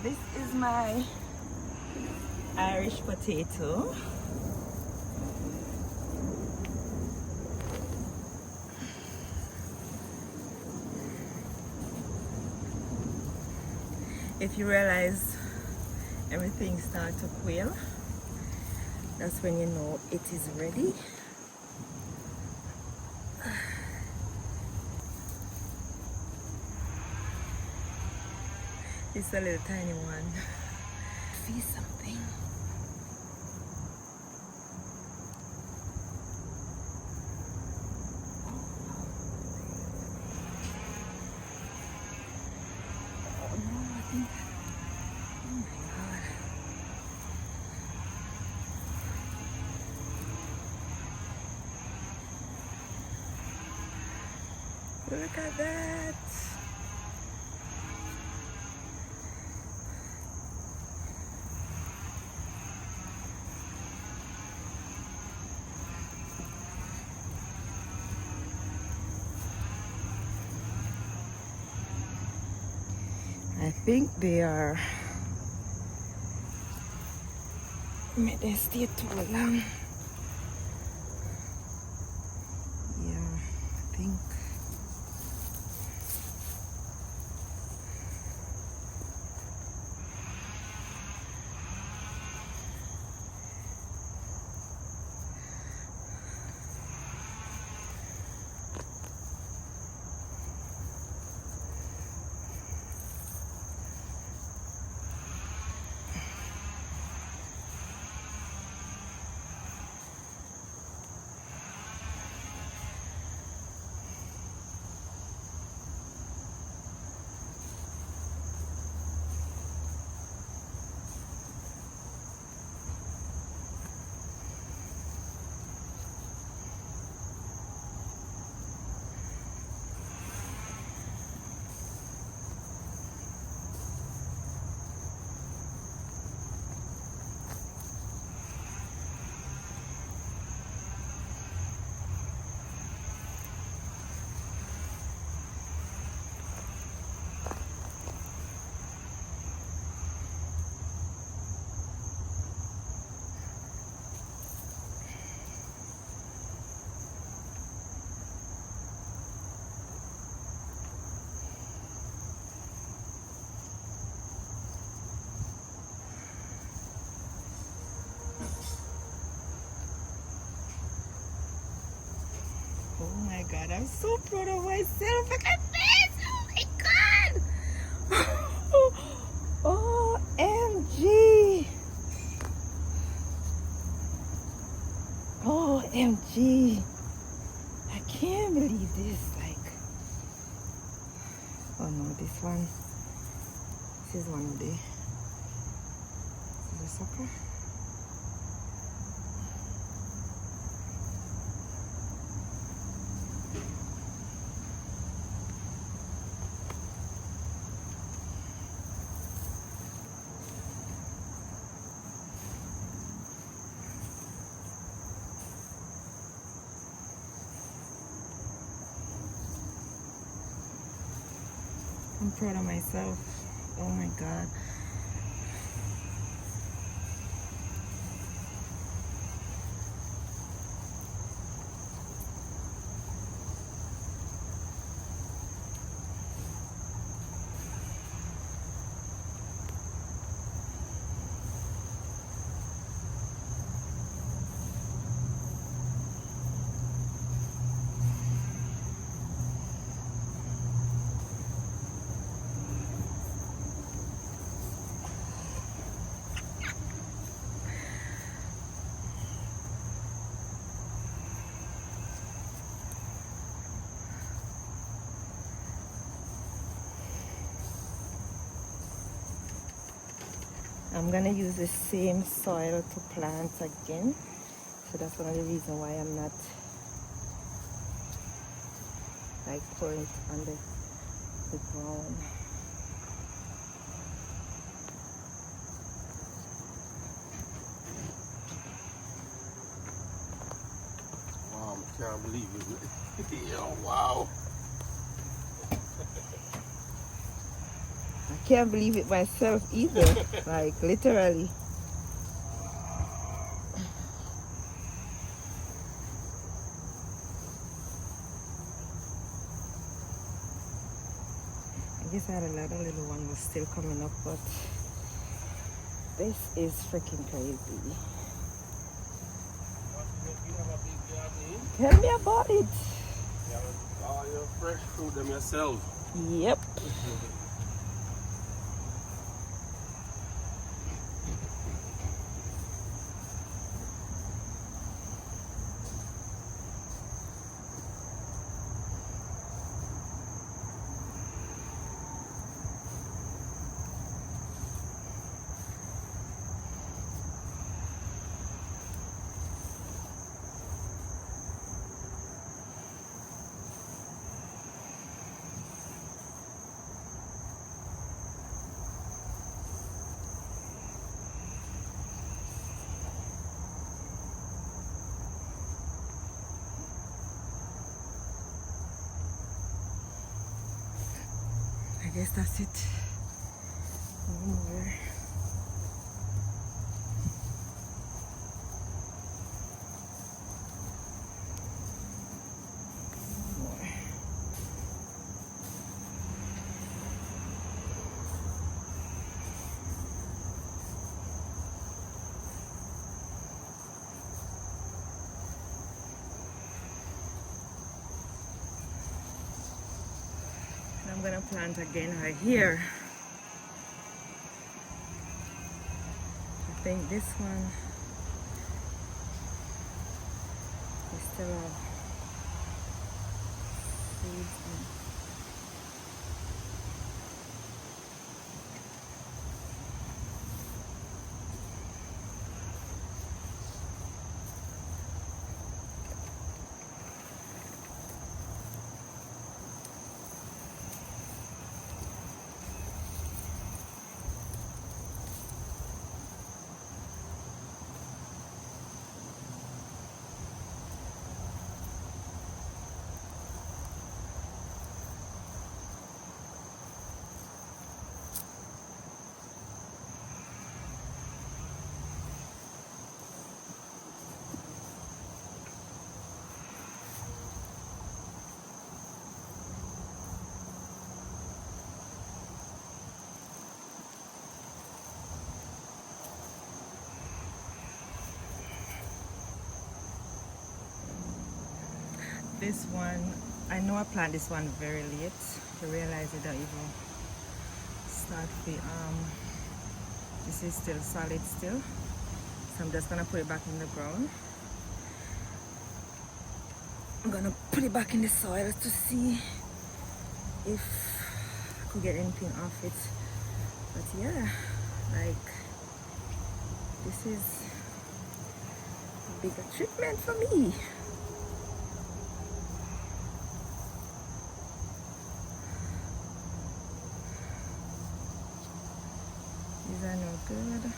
This is my Irish potato. If you realize everything starts to quail, that's when you know it is ready. It's a little tiny one. See something. Oh no, I think. Oh my God. Look at that. I think they are. May they stay too long. Yeah, I think. Oh my God, I'm so proud of myself. Look at this. Oh my God. OMG. OMG. I can't believe this. Like, oh no, this one. This is one of the. Is this a sucker? I'm proud of myself. Oh my God. I'm gonna use the same soil to plant again, so that's one of the reasons why I'm not like pouring it on the ground. Wow, I can't believe it. Yo, wow. I can't believe it myself either. Like literally. I guess I had another little one was still coming up, but this is freaking crazy. You have a big garden? Tell me about it. You have all your fresh fruit them yourself. Yep. I guess that's it. No more. And I'm gonna plant again right here. I think this one is still have seeds in. This one, I know I planted this one very late to realize it don't even start the this is still solid still, so I'm just gonna put it back in the ground. I'm gonna put it back in the soil to see if I could get anything off it. But yeah, like this is a bigger treatment for me. These are no good. Okay.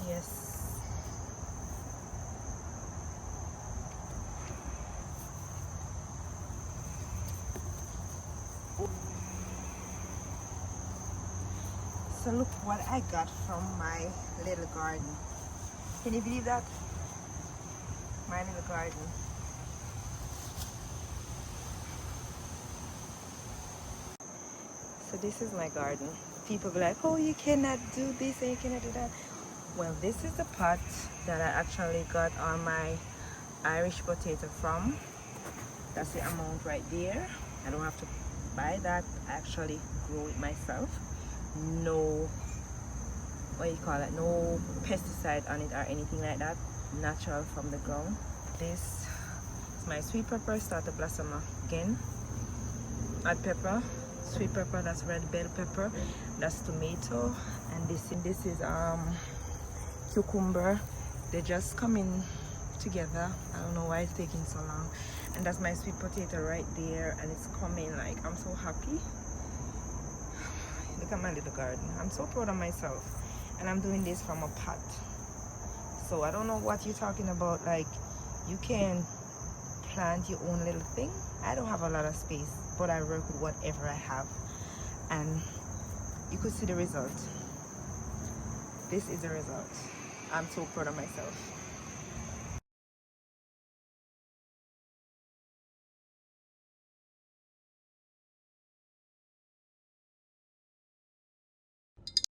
Yes. So look what I got from my little garden. Can you believe that? My little garden. So this is my garden. People be like, oh, you cannot do this and you cannot do that. Well, this is the pot that I actually got all my Irish potato from. That's the amount right there. I don't have to buy that. I actually grow it myself. No, what you call it, no pesticide on it or anything like that. Natural from the ground. This is my sweet pepper, start to blossom again. Hot pepper, sweet pepper, that's red bell pepper, that's tomato, and this is cucumber. They just coming together. I don't know why it's taking so long. And that's my sweet potato right there, and it's coming. Like, I'm so happy. Look at my little garden. I'm so proud of myself. and I'm doing this from a pot. So I don't know what you're talking about, like you can plant your own little thing. I don't have a lot of space, but I work with whatever I have, and you could see the result. This is the result. I'm so proud of myself.